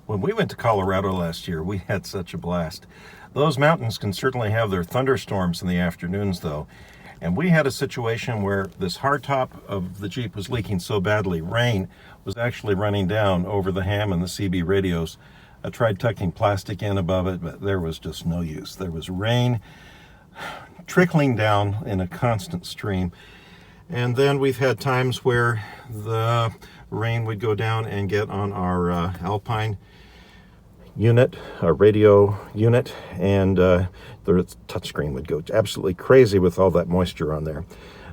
When we went to Colorado last year, we had such a blast. Those mountains can certainly have their thunderstorms in the afternoons, though. And we had a situation where this hardtop of the Jeep was leaking so badly, rain was actually running down over the ham and the CB radios. I tried tucking plastic in above it, but there was just no use. There was rain trickling down in a constant stream. And then we've had times where the rain would go down and get on our Alpine unit, our radio unit, and the touchscreen would go absolutely crazy with all that moisture on there.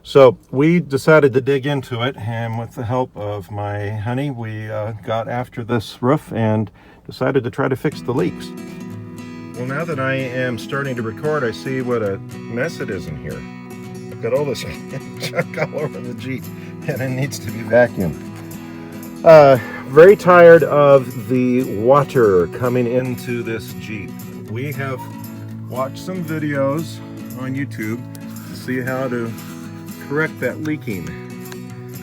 So we decided to dig into it, and with the help of my honey, we got after this roof and decided to try to fix the leaks. Well, now that I am starting to record, I see what a mess it is in here. I've got all this junk all over the Jeep, and it needs to be vacuumed. Very tired of the water coming into this Jeep. We have watched some videos on YouTube to see how to correct that leaking,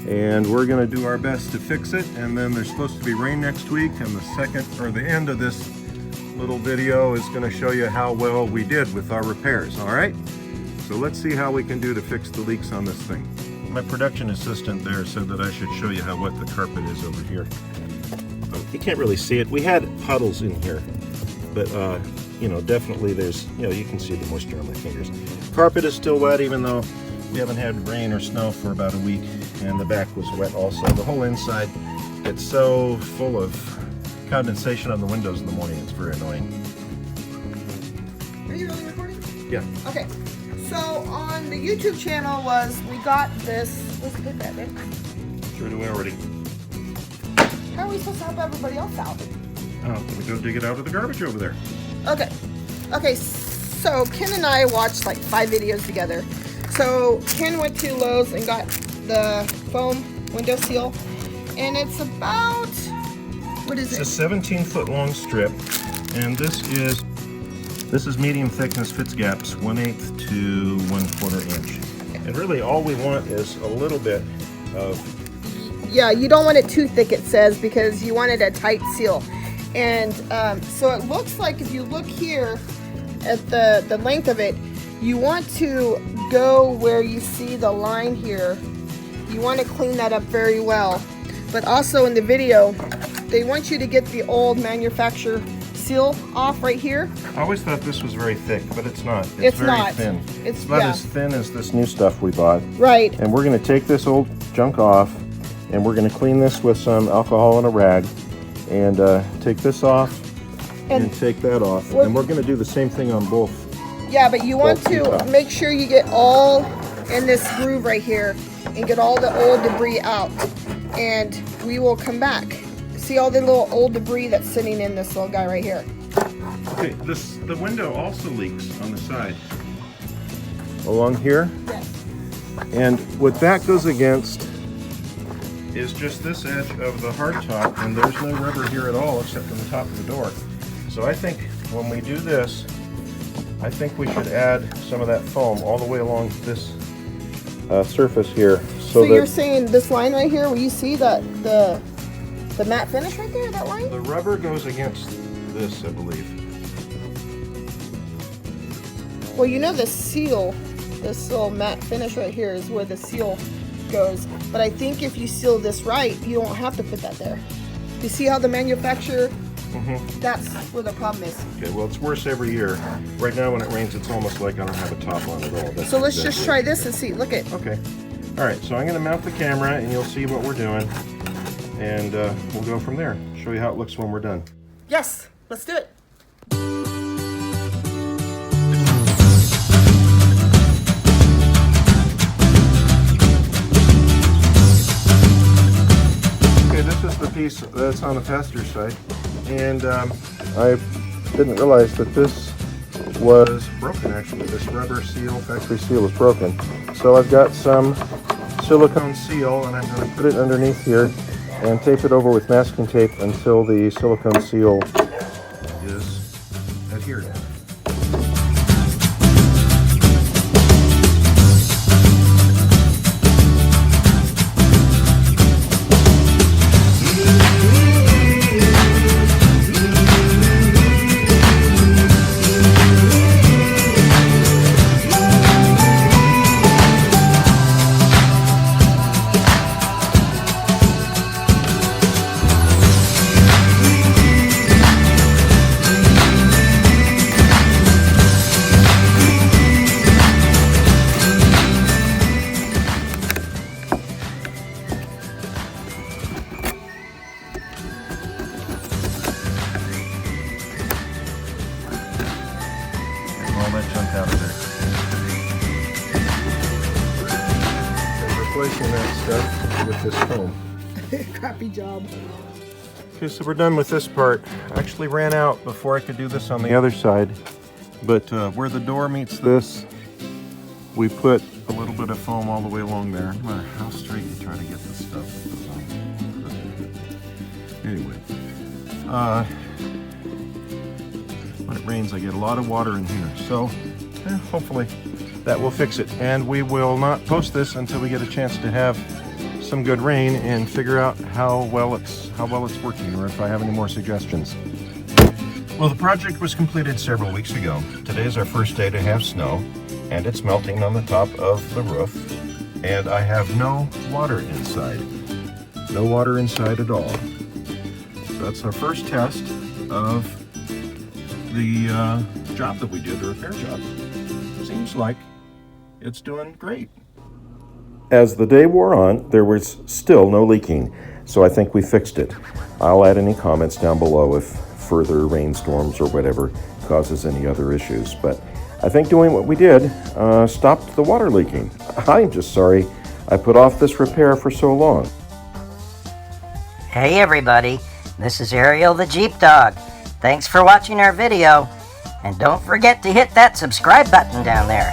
and we're going to do our best to fix it. And then there's supposed to be rain next week, and the end of this little video is going to show you how well we did with our repairs. All right, so let's see how we can do to fix the leaks on this thing. My production assistant there said that I should show you how wet the carpet is over here. You can't really see it. We had puddles in here, but you know, definitely there's, you know, you can see the moisture on my fingers. Carpet is still wet, even though we haven't had rain or snow for about a week, and the back was wet also. The whole inside, it's so full of condensation on the windows in the morning, it's very annoying. Are you really recording? Yeah. Okay. So on the YouTube channel we got this. Let's put that in. Sure do already. How are we supposed to help everybody else out? Oh, let me go dig it out of the garbage over there. Okay. Okay, so Ken and I watched like 5 videos together. So Ken went to Lowe's and got the foam window seal, and it's about, what is it? It's a 17-foot long strip, and this is medium thickness, fits gaps 1/8 to 1/4 inch. And really all we want is a little bit of... Yeah, you don't want it too thick, it says, because you wanted a tight seal. And so it looks like if you look here at the length of it, you want to go where you see the line here. You want to clean that up very well. But also in the video, they want you to get the old manufacturer seal off right here. I always thought this was very thick, but it's not. It's very not. Thin. It's not yeah. as thin as this new stuff we bought. Right. And we're going to take this old junk off, and we're going to clean this with some alcohol and a rag, and take this off and take that off. And we're going to do the same thing on both. Yeah, but you want to make sure you get all in this groove right here and get all the old debris out. And we will come back. See all the little old debris that's sitting in this little guy right here. Okay, the window also leaks on the side. Along here? Yes. And what that goes against is just this edge of the hardtop, and there's no rubber here at all except on the top of the door. So I think when we do this, I think we should add some of that foam all the way along this surface here. So you're saying this line right here, where you see the matte finish right there, that line? The rubber goes against this, I believe. Well, you know the seal, this little matte finish right here is where the seal goes. But I think if you seal this right, you don't have to put that there. You see how the manufacturer, that's where the problem is. Okay, well, it's worse every year. Right now when it rains, it's almost like I don't have a top on at all. So let's just try this and see. Look at. Okay. All right, so I'm going to mount the camera, and you'll see what we're doing. And we'll go from there. Show you how it looks when we're done. Yes, let's do it. Okay, this is the piece that's on the passenger side. And I didn't realize that this was broken, actually. This rubber seal, factory seal, is broken. So I've got some silicone seal, and I'm going to put it underneath here and tape it over with masking tape until the silicone seal is adhered. fixing that stuff with this foam. Crappy job. Okay, so we're done with this part. I actually ran out before I could do this on the other side, but where the door meets this, we put a little bit of foam all the way along there. No matter how straight you try to get this stuff, it goes on. Anyway, when it rains, I get a lot of water in here, so hopefully that will fix it. And we will not post this until we get a chance to have some good rain and figure out how well it's working, or if I have any more suggestions. Well, the project was completed several weeks ago. Today is our first day to have snow, and it's melting on the top of the roof, and I have no water inside. No water inside at all. So that's our first test of the job that we did, the repair job. Seems like it's doing great. As the day wore on, there was still no leaking, so I think we fixed it. I'll add any comments down below if further rainstorms or whatever causes any other issues, but I think doing what we did stopped the water leaking. I'm just sorry I put off this repair for so long. Hey everybody, this is Ariel the Jeep Dog. Thanks for watching our video, and don't forget to hit that subscribe button down there.